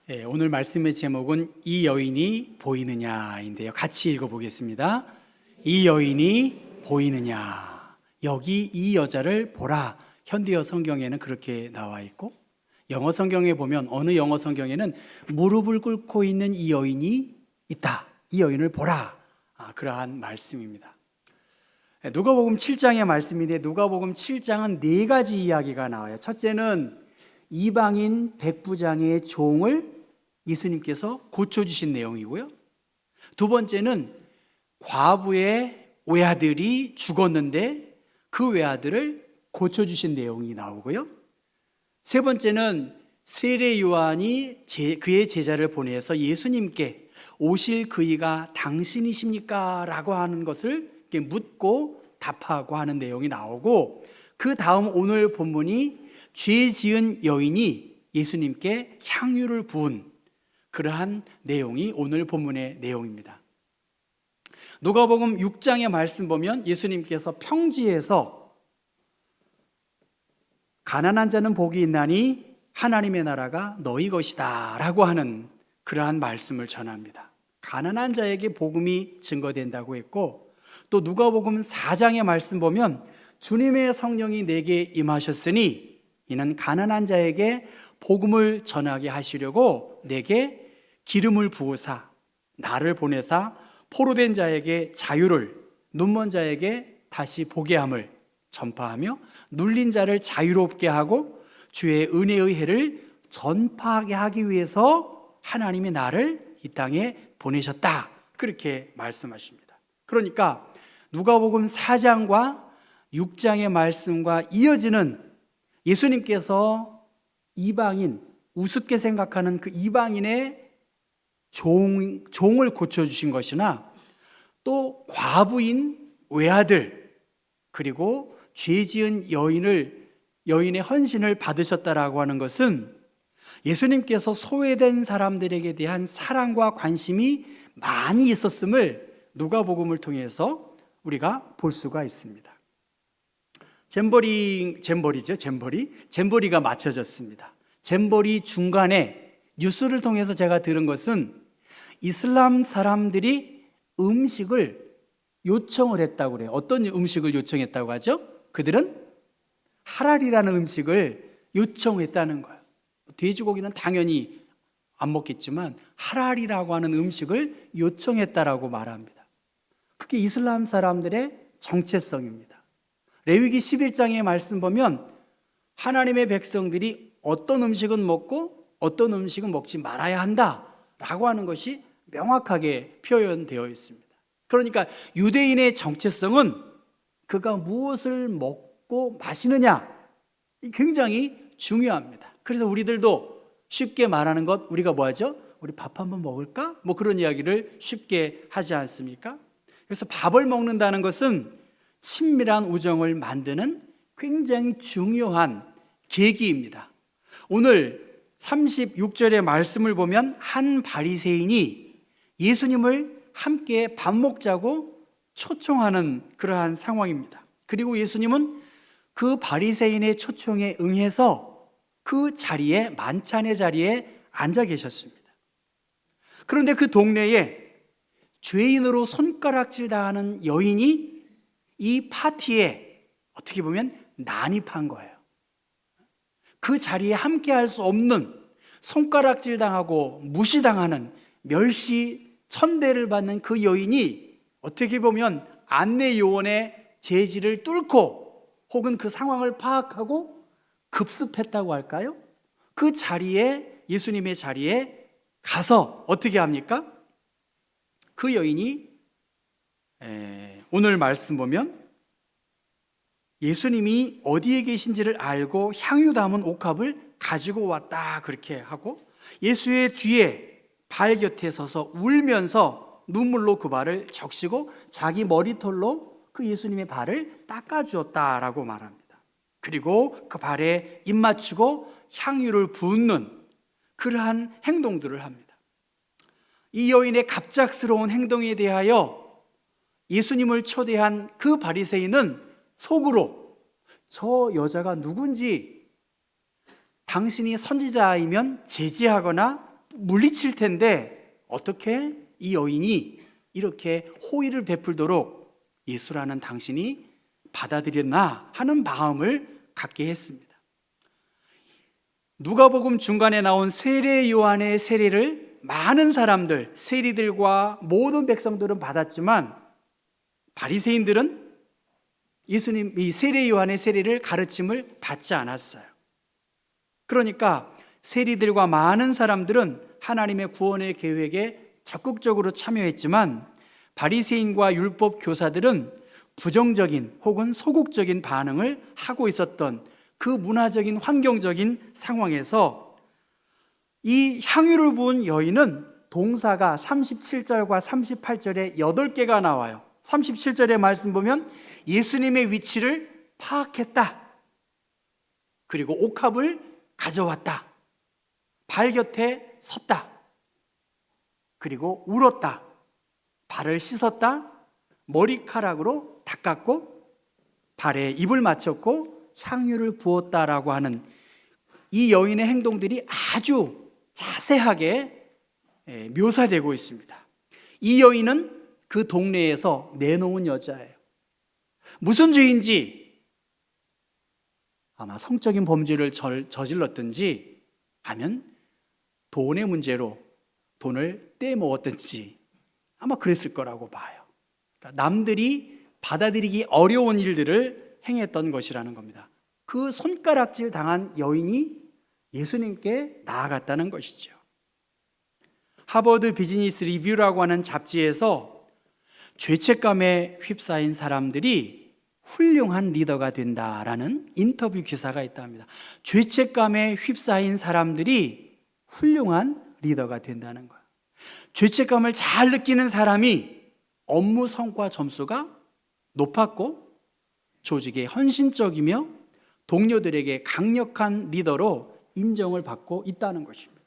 오늘 말씀의 제목은 이 여인이 보이느냐인데요. 같이 읽어보겠습니다. 이 여인이 보이느냐. 여기 이 여자를 보라. 현대어 성경에는 그렇게 나와 있고, 영어 성경에 보면 어느 영어 성경에는 무릎을 꿇고 있는 이 여인이 있다. 이 여인을 보라. 그러한 말씀입니다. 누가복음 7장의 말씀인데, 누가복음 7장은 네 가지 이야기가 나와요. 첫째는 이방인 백부장의 종을 예수님께서 고쳐주신 내용이고요. 두 번째는 과부의 외아들이 죽었는데 그 외아들을 고쳐주신 내용이 나오고요. 세 번째는 세례 요한이 그의 제자를 보내서 예수님께 오실 그이가 당신이십니까? 라고 하는 것을 묻고 답하고 하는 내용이 나오고, 그 다음 오늘 본문이 죄 지은 여인이 예수님께 향유를 부은 그러한 내용이 오늘 본문의 내용입니다. 누가복음 6장의 말씀 보면 예수님께서 평지에서 가난한 자는 복이 있나니 하나님의 나라가 너희 것이다 라고 하는 그러한 말씀을 전합니다. 가난한 자에게 복음이 증거된다고 했고, 또 누가복음 4장의 말씀 보면 주님의 성령이 내게 임하셨으니 이는 가난한 자에게 복음을 전하게 하시려고 내게 기름을 부으사 나를 보내사 포로된 자에게 자유를, 눈먼 자에게 다시 보게 함을 전파하며 눌린 자를 자유롭게 하고 주의 은혜의 해를 전파하게 하기 위해서 하나님이 나를 이 땅에 보내셨다. 그렇게 말씀하십니다. 그러니까 누가복음 4장과 6장의 말씀과 이어지는 예수님께서 이방인, 우습게 생각하는 그 이방인의 종을 고쳐주신 것이나, 또 과부인 외아들, 그리고 죄 지은 여인의 헌신을 받으셨다라고 하는 것은 예수님께서 소외된 사람들에게 대한 사랑과 관심이 많이 있었음을 누가복음을 통해서 우리가 볼 수가 있습니다. 잼버리가 맞춰졌습니다. 잼버리 중간에 뉴스를 통해서 제가 들은 것은 이슬람 사람들이 음식을 요청을 했다고 그래요. 어떤 음식을 요청했다고 하죠? 그들은 하랄이라는 음식을 요청했다는 거예요. 돼지고기는 당연히 안 먹겠지만 하랄이라고 하는 음식을 요청했다라고 말합니다. 그게 이슬람 사람들의 정체성입니다. 레위기 11장의 말씀 보면 하나님의 백성들이 어떤 음식은 먹고 어떤 음식은 먹지 말아야 한다라고 하는 것이 명확하게 표현되어 있습니다. 그러니까 유대인의 정체성은 그가 무엇을 먹고 마시느냐, 굉장히 중요합니다. 그래서 우리들도 쉽게 말하는 것, 우리가 뭐 하죠? 우리 밥 한번 먹을까? 뭐 그런 이야기를 쉽게 하지 않습니까? 그래서 밥을 먹는다는 것은 친밀한 우정을 만드는 굉장히 중요한 계기입니다. 오늘 36절의 말씀을 보면 한 바리새인이 예수님을 함께 밥 먹자고 초청하는 그러한 상황입니다. 그리고 예수님은 그 바리새인의 초청에 응해서 그 자리에, 만찬의 자리에 앉아 계셨습니다. 그런데 그 동네에 죄인으로 손가락질 당하는 여인이 이 파티에 어떻게 보면 난입한 거예요. 그 자리에 함께 할 수 없는, 손가락질 당하고 무시당하는, 멸시 천대를 받는 그 여인이 어떻게 보면 안내 요원의 제지를 뚫고 혹은 그 상황을 파악하고 급습했다고 할까요? 그 자리에, 예수님의 자리에 가서 어떻게 합니까? 그 여인이 오늘 말씀 보면 예수님이 어디에 계신지를 알고 향유 담은 옥합을 가지고 왔다 그렇게 하고, 예수의 뒤에 발 곁에 서서 울면서 눈물로 그 발을 적시고 자기 머리털로 그 예수님의 발을 닦아주었다라고 말합니다. 그리고 그 발에 입 맞추고 향유를 붓는 그러한 행동들을 합니다. 이 여인의 갑작스러운 행동에 대하여 예수님을 초대한 그 바리새인은 속으로 저 여자가 누군지, 당신이 선지자이면 제지하거나 물리칠 텐데 어떻게 이 여인이 이렇게 호의를 베풀도록 예수라는 당신이 받아들였나 하는 마음을 갖게 했습니다. 누가복음 중간에 나온 세례 요한의 세례를 많은 사람들, 세리들과 모든 백성들은 받았지만 바리새인들은 예수님 이 세례 요한의 세례를 가르침을 받지 않았어요. 그러니까 세리들과 많은 사람들은 하나님의 구원의 계획에 적극적으로 참여했지만 바리새인과 율법 교사들은 부정적인 혹은 소극적인 반응을 하고 있었던 그 문화적인 환경적인 상황에서 이 향유를 부은 여인은 동사가 37절과 38절에 8개가 나와요. 37절의 말씀 보면 예수님의 위치를 파악했다. 그리고 옥합을 가져왔다. 발 곁에 섰다. 그리고 울었다. 발을 씻었다. 머리카락으로 닦았고 발에 입을 맞췄고 향유를 부었다라고 하는 이 여인의 행동들이 아주 자세하게 묘사되고 있습니다. 이 여인은 그 동네에서 내놓은 여자예요. 무슨 죄인지 아마 성적인 범죄를 저질렀든지 하면 돈의 문제로 돈을 떼먹었든지 아마 그랬을 거라고 봐요. 그러니까 남들이 받아들이기 어려운 일들을 행했던 것이라는 겁니다. 그 손가락질 당한 여인이 예수님께 나아갔다는 것이죠. 하버드 비즈니스 리뷰라고 하는 잡지에서 죄책감에 휩싸인 사람들이 훌륭한 리더가 된다라는 인터뷰 기사가 있답니다. 죄책감에 휩싸인 사람들이 훌륭한 리더가 된다는 거예요. 죄책감을 잘 느끼는 사람이 업무 성과 점수가 높았고 조직에 헌신적이며 동료들에게 강력한 리더로 인정을 받고 있다는 것입니다.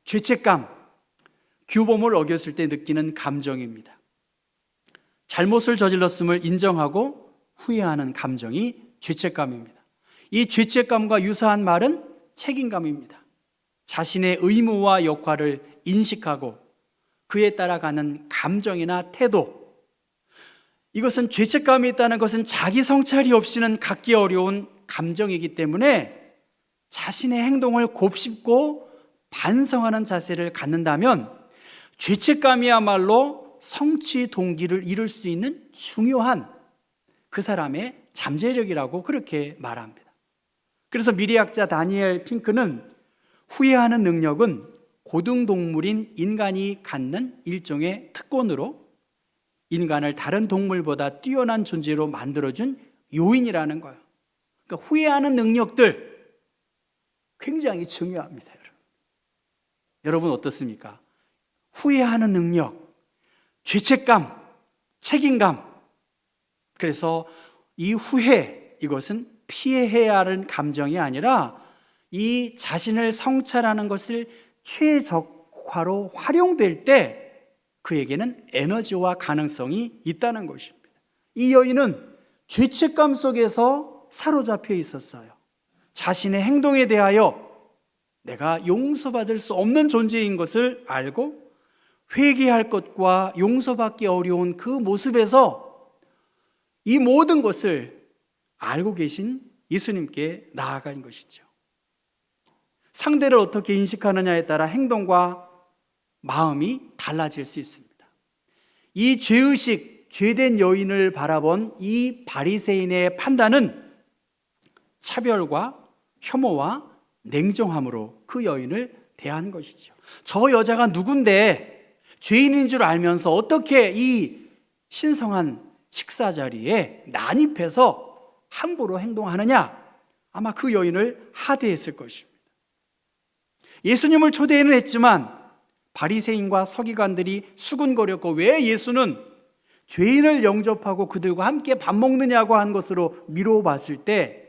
죄책감, 규범을 어겼을 때 느끼는 감정입니다. 잘못을 저질렀음을 인정하고 후회하는 감정이 죄책감입니다. 이 죄책감과 유사한 말은 책임감입니다. 자신의 의무와 역할을 인식하고 그에 따라가는 감정이나 태도, 이것은 죄책감이 있다는 것은 자기 성찰이 없이는 갖기 어려운 감정이기 때문에 자신의 행동을 곱씹고 반성하는 자세를 갖는다면 죄책감이야말로 성취 동기를 이룰 수 있는 중요한 그 사람의 잠재력이라고 그렇게 말합니다. 그래서 미래학자 다니엘 핑크는 후회하는 능력은 고등동물인 인간이 갖는 일종의 특권으로 인간을 다른 동물보다 뛰어난 존재로 만들어준 요인이라는 거예요. 그러니까 후회하는 능력들 굉장히 중요합니다. 여러분 어떻습니까? 후회하는 능력, 죄책감, 책임감. 그래서 이 후회, 이것은 피해야 하는 감정이 아니라 이 자신을 성찰하는 것을 최적화로 활용될 때 그에게는 에너지와 가능성이 있다는 것입니다. 이 여인은 죄책감 속에서 사로잡혀 있었어요. 자신의 행동에 대하여 내가 용서받을 수 없는 존재인 것을 알고 회개할 것과 용서받기 어려운 그 모습에서 이 모든 것을 알고 계신 예수님께 나아간 것이죠. 상대를 어떻게 인식하느냐에 따라 행동과 마음이 달라질 수 있습니다. 이 죄의식, 죄된 여인을 바라본 이 바리새인의 판단은 차별과 혐오와 냉정함으로 그 여인을 대한 것이죠. 저 여자가 누군데 죄인인 줄 알면서 어떻게 이 신성한 식사 자리에 난입해서 함부로 행동하느냐? 아마 그 여인을 하대했을 것입니다. 예수님을 초대는 했지만 바리새인과 서기관들이 수군거렸고 왜 예수는 죄인을 영접하고 그들과 함께 밥 먹느냐고 한 것으로 미뤄봤을 때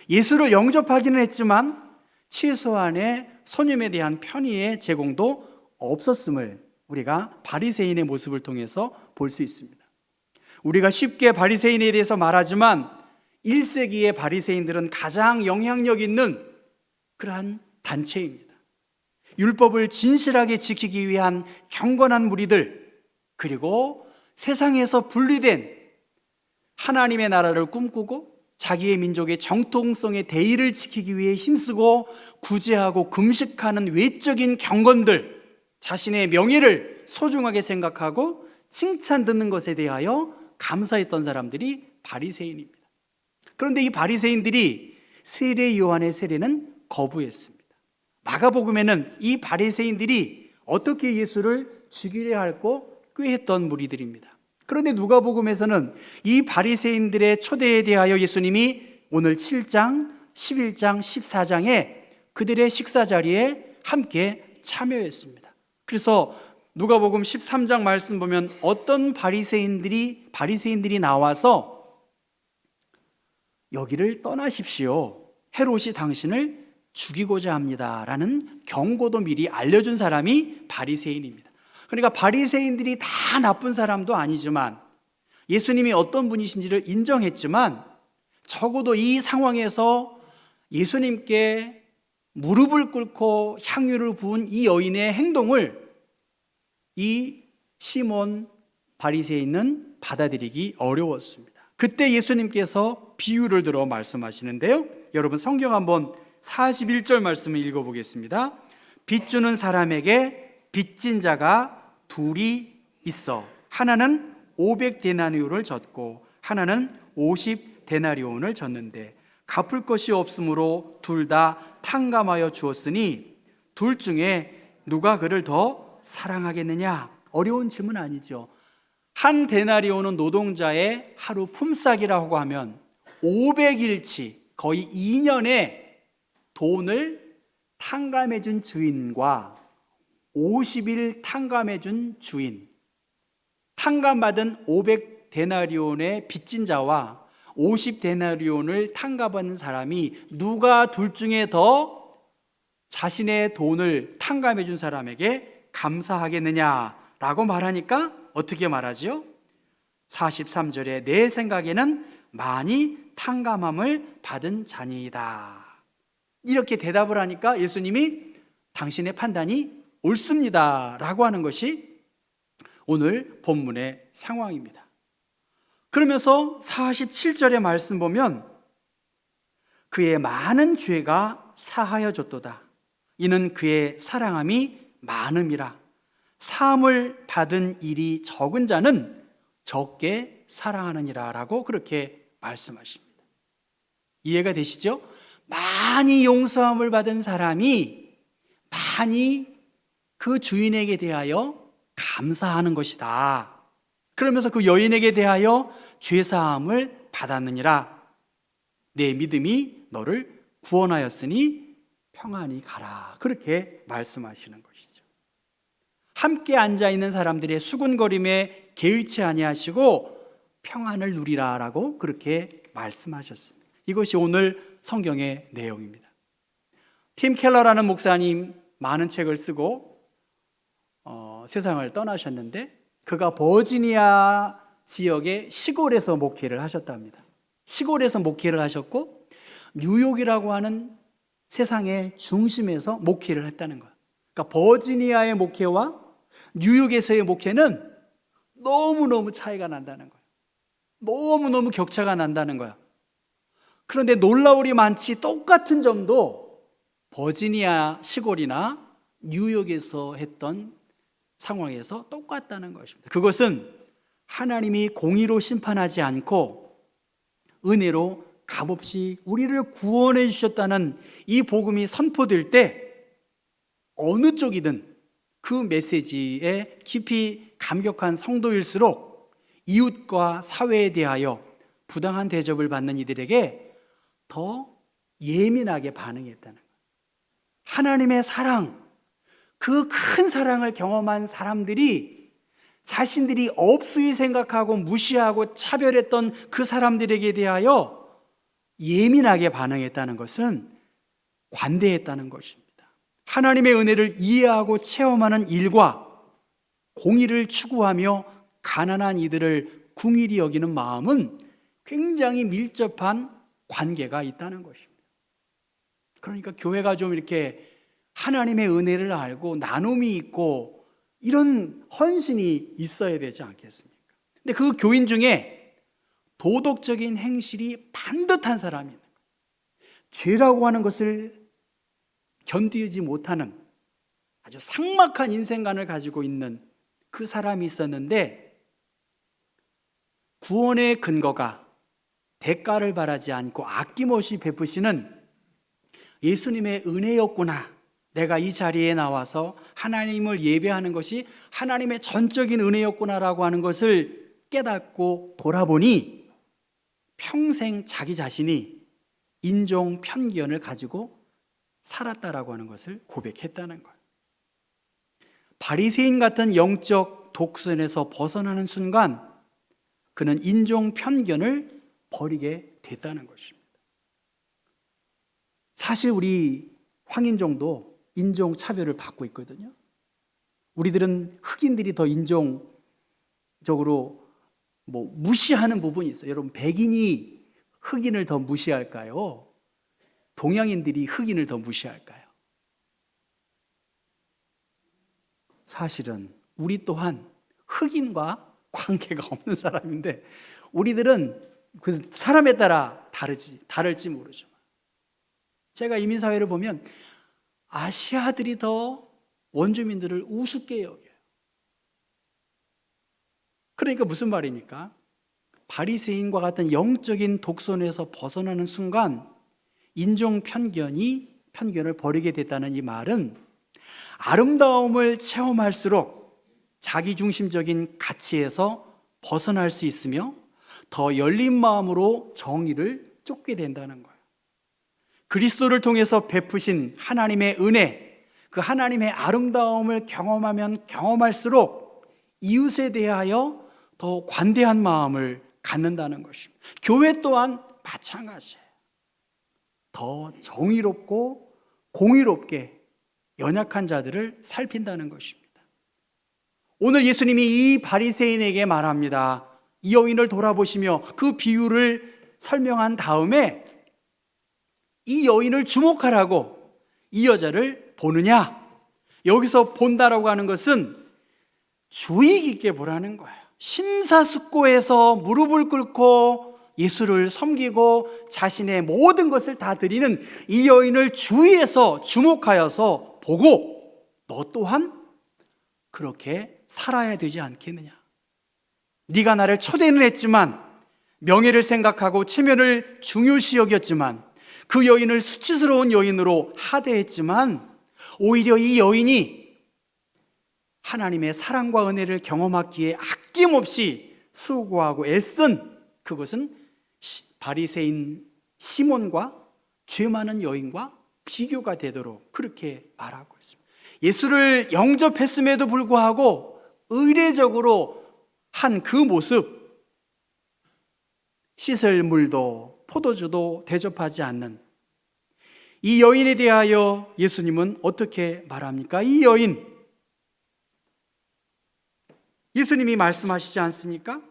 예수를 영접하기는 했지만 최소한의 손님에 대한 편의의 제공도 없었음을 우리가 바리새인의 모습을 통해서 볼 수 있습니다. 우리가 쉽게 바리새인에 대해서 말하지만 1세기의 바리새인들은 가장 영향력 있는 그러한 단체입니다. 율법을 진실하게 지키기 위한 경건한 무리들, 그리고 세상에서 분리된 하나님의 나라를 꿈꾸고 자기의 민족의 정통성의 대의를 지키기 위해 힘쓰고 구제하고 금식하는 외적인 경건들, 자신의 명예를 소중하게 생각하고 칭찬 듣는 것에 대하여 감사했던 사람들이 바리새인입니다. 그런데 이 바리새인들이 세례 요한의 세례는 거부했습니다. 마가복음에는 이 바리새인들이 어떻게 예수를 죽이려 할고 꾀했던 무리들입니다. 그런데 누가복음에서는 이 바리새인들의 초대에 대하여 예수님이 오늘 7장, 11장, 14장에 그들의 식사 자리에 함께 참여했습니다. 그래서 누가복음 13장 말씀 보면 어떤 바리새인들이 나와서 여기를 떠나십시오, 헤롯이 당신을 죽이고자 합니다라는 경고도 미리 알려준 사람이 바리새인입니다. 그러니까 바리새인들이 다 나쁜 사람도 아니지만 예수님이 어떤 분이신지를 인정했지만 적어도 이 상황에서 예수님께 무릎을 꿇고 향유를 부은 이 여인의 행동을 이 시몬 바리새인은 받아들이기 어려웠습니다. 그때 예수님께서 비유를 들어 말씀하시는데요, 여러분 성경 한번 41절 말씀을 읽어보겠습니다. 빚 주는 사람에게 빚진 자가 둘이 있어 하나는 500데나리온을 졌고 하나는 50데나리온을 졌는데 갚을 것이 없으므로 둘 다 탕감하여 주었으니 둘 중에 누가 그를 더 사랑하겠느냐? 어려운 질문 아니죠. 한 데나리온은 노동자의 하루 품삯이라고 하면 500일치 거의 2년의 돈을 탕감해 준 주인과 50일 탕감해 준 주인, 탕감받은 500데나리온의 빚진 자와 50데나리온을 탕감받는 사람이 누가 둘 중에 더 자신의 돈을 탕감해 준 사람에게 감사하겠느냐라고 말하니까 어떻게 말하지요? 43절에 내 생각에는 많이 탕감함을 받은 자니이다, 이렇게 대답을 하니까 예수님이 당신의 판단이 옳습니다 라고 하는 것이 오늘 본문의 상황입니다. 그러면서 47절의 말씀 보면 그의 많은 죄가 사하여졌도다, 이는 그의 사랑함이 많음이라. 사함을 받은 일이 적은 자는 적게 사랑하느니라 라고 그렇게 말씀하십니다. 이해가 되시죠? 많이 용서함을 받은 사람이 많이 그 주인에게 대하여 감사하는 것이다. 그러면서 그 여인에게 대하여 죄사함을 받았느니라. 내 믿음이 너를 구원하였으니 평안히 가라. 그렇게 말씀하시는 것이죠. 함께 앉아있는 사람들의 수군거림에 개의치 아니하시고 평안을 누리라라고 그렇게 말씀하셨습니다. 이것이 오늘 성경의 내용입니다. 팀 켈러라는 목사님 많은 책을 쓰고 세상을 떠나셨는데 그가 버지니아 지역의 시골에서 목회를 하셨답니다. 시골에서 목회를 하셨고 뉴욕이라고 하는 세상의 중심에서 목회를 했다는 거예요. 그러니까 버지니아의 목회와 뉴욕에서의 목회는 너무너무 차이가 난다는 거예요. 너무너무 격차가 난다는 거예요. 그런데 놀라울이 많지 똑같은 점도 버지니아 시골이나 뉴욕에서 했던 상황에서 똑같다는 것입니다. 그것은 하나님이 공의로 심판하지 않고 은혜로 값없이 우리를 구원해 주셨다는 이 복음이 선포될 때 어느 쪽이든 그 메시지에 깊이 감격한 성도일수록 이웃과 사회에 대하여 부당한 대접을 받는 이들에게 더 예민하게 반응했다는 거예요. 하나님의 사랑, 그 큰 사랑을 경험한 사람들이 자신들이 없수히 생각하고 무시하고 차별했던 그 사람들에게 대하여 예민하게 반응했다는 것은 관대했다는 것입니다. 하나님의 은혜를 이해하고 체험하는 일과 공의를 추구하며 가난한 이들을 궁일이 여기는 마음은 굉장히 밀접한 관계가 있다는 것입니다. 그러니까 교회가 좀 이렇게 하나님의 은혜를 알고 나눔이 있고 이런 헌신이 있어야 되지 않겠습니까? 근데 그 교인 중에 도덕적인 행실이 반듯한 사람이 있는 거예요. 죄라고 하는 것을 견디지 못하는 아주 삭막한 인생관을 가지고 있는 그 사람이 있었는데, 구원의 근거가 대가를 바라지 않고 아낌없이 베푸시는 예수님의 은혜였구나. 내가 이 자리에 나와서 하나님을 예배하는 것이 하나님의 전적인 은혜였구나라고 하는 것을 깨닫고 돌아보니 평생 자기 자신이 인종 편견을 가지고 살았다라고 하는 것을 고백했다는 거예요. 바리새인 같은 영적 독선에서 벗어나는 순간 그는 인종 편견을 버리게 됐다는 것입니다. 사실 우리 황인종도 인종 차별을 받고 있거든요. 우리들은 흑인들이 더 인종적으로 무시하는 부분이 있어요. 여러분, 백인이 흑인을 더 무시할까요? 동양인들이 흑인을 더 무시할까요? 사실은 우리 또한 흑인과 관계가 없는 사람인데 우리들은 그 사람에 따라 다를지 모르죠. 제가 이민사회를 보면 아시아들이 더 원주민들을 우습게 여겨요. 그러니까 무슨 말입니까? 바리새인과 같은 영적인 독선에서 벗어나는 순간 인종 편견을 버리게 됐다는 이 말은 아름다움을 체험할수록 자기중심적인 가치에서 벗어날 수 있으며 더 열린 마음으로 정의를 쫓게 된다는 거예요. 그리스도를 통해서 베푸신 하나님의 은혜, 그 하나님의 아름다움을 경험하면 경험할수록 이웃에 대하여 더 관대한 마음을 갖는다는 것입니다. 교회 또한 마찬가지예요. 더 정의롭고 공의롭게 연약한 자들을 살핀다는 것입니다. 오늘 예수님이 이 바리새인에게 말합니다. 이 여인을 돌아보시며 그 비유를 설명한 다음에 이 여인을 주목하라고 이 여자를 보느냐? 여기서 본다라고 하는 것은 주의 깊게 보라는 거예요. 심사숙고해서 무릎을 꿇고 예수를 섬기고 자신의 모든 것을 다 드리는 이 여인을 주위에서 주목하여서 보고 너 또한 그렇게 살아야 되지 않겠느냐? 네가 나를 초대는 했지만 명예를 생각하고 체면을 중요시 여겼지만 그 여인을 수치스러운 여인으로 하대했지만 오히려 이 여인이 하나님의 사랑과 은혜를 경험하기에 아낌없이 수고하고 애쓴 그것은 바리새인 시몬과 죄 많은 여인과 비교가 되도록 그렇게 말하고 있습니다. 예수를 영접했음에도 불구하고 의례적으로 한 그 모습, 씻을 물도 포도주도 대접하지 않는 이 여인에 대하여 예수님은 어떻게 말합니까? 이 여인, 예수님이 말씀하시지 않습니까?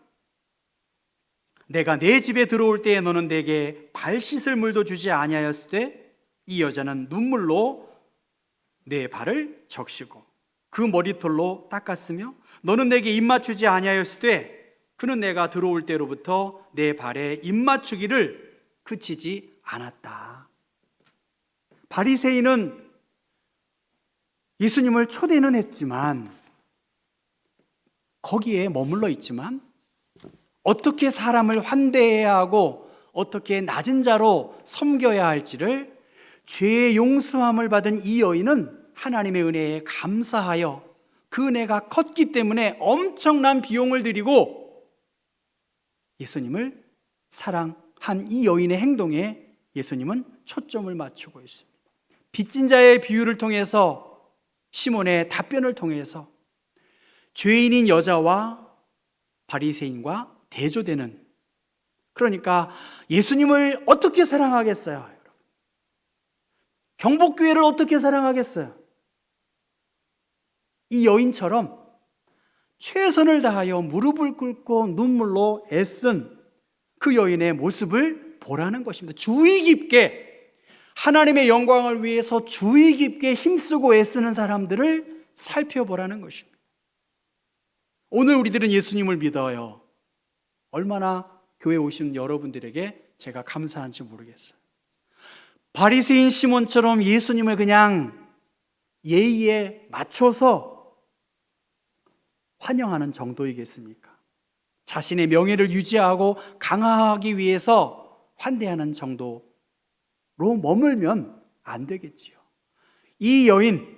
내가 내 집에 들어올 때에 너는 내게 발 씻을 물도 주지 아니하였을 때 이 여자는 눈물로 내 발을 적시고 그 머리털로 닦았으며 너는 내게 입 맞추지 아니하였을 때 그는 내가 들어올 때로부터 내 발에 입 맞추기를 그치지 않았다. 바리새인은 예수님을 초대는 했지만 거기에 머물러 있지만 어떻게 사람을 환대해야 하고 어떻게 낮은 자로 섬겨야 할지를 죄의 용서함을 받은 이 여인은 하나님의 은혜에 감사하여 그 은혜가 컸기 때문에 엄청난 비용을 들이고 예수님을 사랑한 이 여인의 행동에 예수님은 초점을 맞추고 있습니다. 빚진 자의 비유를 통해서 시몬의 답변을 통해서 죄인인 여자와 바리새인과 대조되는, 그러니까 예수님을 어떻게 사랑하겠어요? 여러분, 경복교회를 어떻게 사랑하겠어요? 이 여인처럼 최선을 다하여 무릎을 꿇고 눈물로 애쓴 그 여인의 모습을 보라는 것입니다. 주의 깊게 하나님의 영광을 위해서 주의 깊게 힘쓰고 애쓰는 사람들을 살펴보라는 것입니다. 오늘 우리들은 예수님을 믿어요. 얼마나 교회 오신 여러분들에게 제가 감사한지 모르겠어요. 바리새인 시몬처럼 예수님을 그냥 예의에 맞춰서 환영하는 정도이겠습니까? 자신의 명예를 유지하고 강화하기 위해서 환대하는 정도로 머물면 안 되겠지요. 이 여인,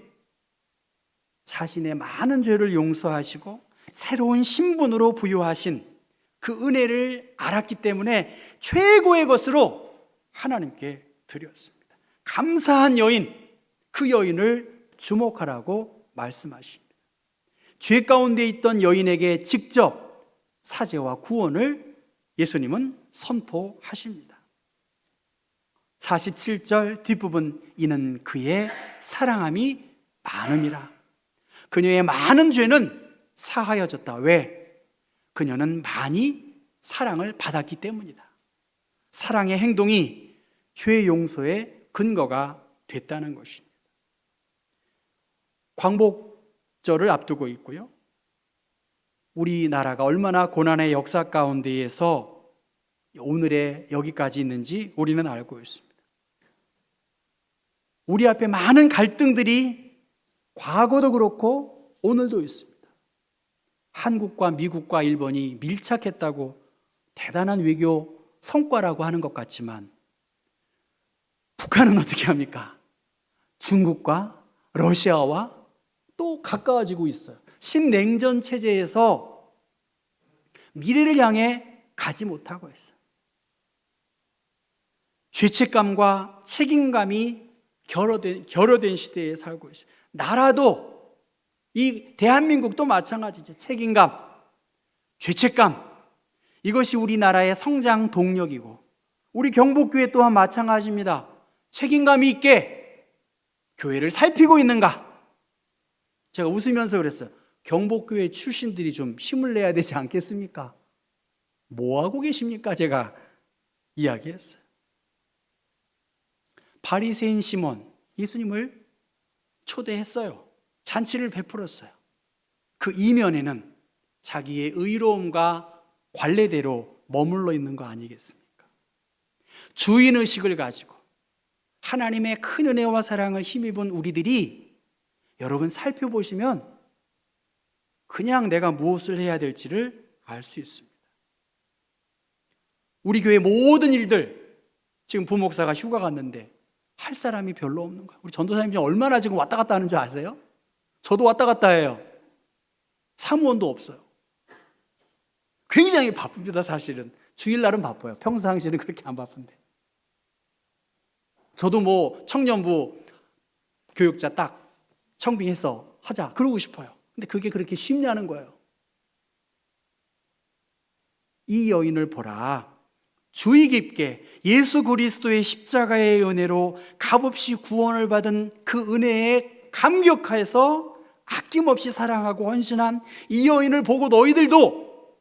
자신의 많은 죄를 용서하시고 새로운 신분으로 부여하신 그 은혜를 알았기 때문에 최고의 것으로 하나님께 드렸습니다. 감사한 여인, 그 여인을 주목하라고 말씀하십니다. 죄 가운데 있던 여인에게 직접 사죄와 구원을 예수님은 선포하십니다. 47절 뒷부분, 이는 그의 사랑함이 많음이라. 그녀의 많은 죄는 사하여졌다. 왜? 그녀는 많이 사랑을 받았기 때문이다. 사랑의 행동이 죄 용서의 근거가 됐다는 것입니다. 광복절을 앞두고 있고요. 우리나라가 얼마나 고난의 역사 가운데에서 오늘에 여기까지 있는지 우리는 알고 있습니다. 우리 앞에 많은 갈등들이 과거도 그렇고 오늘도 있습니다. 한국과 미국과 일본이 밀착했다고 대단한 외교 성과라고 하는 것 같지만 북한은 어떻게 합니까? 중국과 러시아와 또 가까워지고 있어요. 신냉전 체제에서 미래를 향해 가지 못하고 있어요. 죄책감과 책임감이 결여된 시대에 살고 있어요. 나라도, 이 대한민국도 마찬가지죠. 책임감, 죄책감, 이것이 우리나라의 성장 동력이고 우리 경복교회 또한 마찬가지입니다. 책임감이 있게 교회를 살피고 있는가? 제가 웃으면서 그랬어요. 경복교회 출신들이 좀 힘을 내야 되지 않겠습니까? 뭐하고 계십니까? 제가 이야기했어요. 바리새인 시몬, 예수님을 초대했어요. 잔치를 베풀었어요. 그 이면에는 자기의 의로움과 관례대로 머물러 있는 거 아니겠습니까? 주인의식을 가지고 하나님의 큰 은혜와 사랑을 힘입은 우리들이 여러분 살펴보시면 그냥 내가 무엇을 해야 될지를 알 수 있습니다. 우리 교회 모든 일들, 지금 부목사가 휴가 갔는데 할 사람이 별로 없는 거예요. 우리 전도사님 지금 얼마나 지금 왔다 갔다 하는 줄 아세요? 저도 왔다 갔다 해요. 사무원도 없어요. 굉장히 바쁩니다. 사실은 주일날은 바빠요. 평상시에는 그렇게 안 바쁜데. 저도 뭐 청년부 교육자 딱 청빙해서 하자 그러고 싶어요. 근데 그게 그렇게 쉽냐는 거예요. 이 여인을 보라. 주의 깊게 예수 그리스도의 십자가의 은혜로 값없이 구원을 받은 그 은혜에 감격하여서 아낌없이 사랑하고 헌신한 이 여인을 보고 너희들도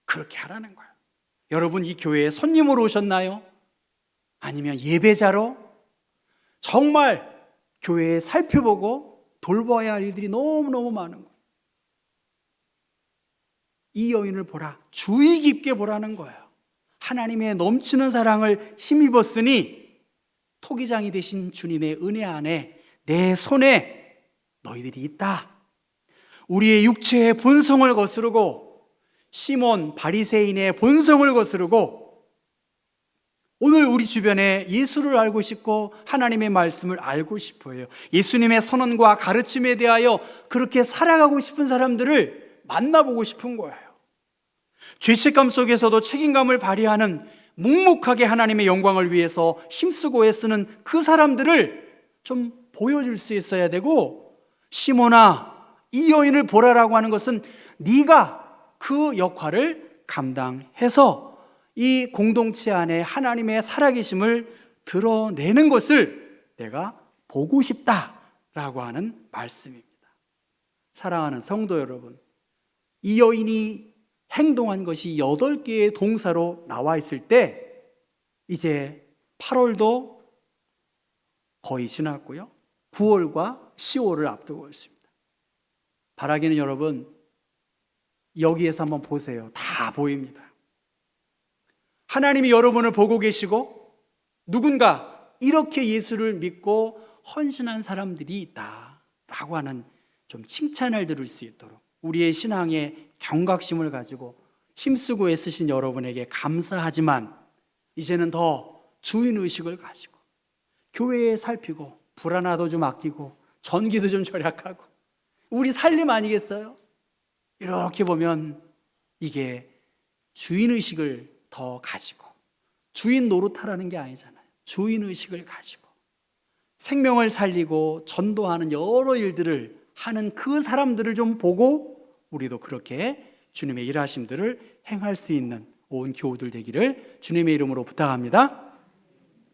그렇게 하라는 거예요. 여러분, 이 교회에 손님으로 오셨나요? 아니면 예배자로? 정말 교회에 살펴보고 돌봐야 할 일들이 너무너무 많은 거예요. 이 여인을 보라. 주의 깊게 보라는 거예요. 하나님의 넘치는 사랑을 힘입었으니 토기장이 되신 주님의 은혜 안에 내 손에 너희들이 있다. 우리의 육체의 본성을 거스르고 시몬 바리새인의 본성을 거스르고 오늘 우리 주변에 예수를 알고 싶고 하나님의 말씀을 알고 싶어요. 예수님의 선언과 가르침에 대하여 그렇게 살아가고 싶은 사람들을 만나보고 싶은 거예요. 죄책감 속에서도 책임감을 발휘하는 묵묵하게 하나님의 영광을 위해서 힘쓰고 애쓰는 그 사람들을 좀 보여줄 수 있어야 되고, 시몬아, 이 여인을 보라라고 하는 것은 네가 그 역할을 감당해서 이 공동체 안에 하나님의 살아계심을 드러내는 것을 내가 보고 싶다라고 하는 말씀입니다. 사랑하는 성도 여러분, 이 여인이 행동한 것이 8개의 동사로 나와 있을 때 이제 8월도 거의 지났고요. 9월과 10월을 앞두고 있습니다. 바라기는 여러분, 여기에서 한번 보세요. 다 보입니다. 하나님이 여러분을 보고 계시고 누군가 이렇게 예수를 믿고 헌신한 사람들이 있다라고 하는 좀 칭찬을 들을 수 있도록 우리의 신앙에 경각심을 가지고 힘쓰고 애쓰신 여러분에게 감사하지만 이제는 더 주인의식을 가지고 교회에 살피고 불안화도 좀 아끼고 전기도 좀 절약하고 우리 살림 아니겠어요? 이렇게 보면 이게 주인의식을 더 가지고 주인 노릇하라는 게 아니잖아요. 주인의식을 가지고 생명을 살리고 전도하는 여러 일들을 하는 그 사람들을 좀 보고 우리도 그렇게 주님의 일하심들을 행할 수 있는 온 교우들 되기를 주님의 이름으로 부탁합니다.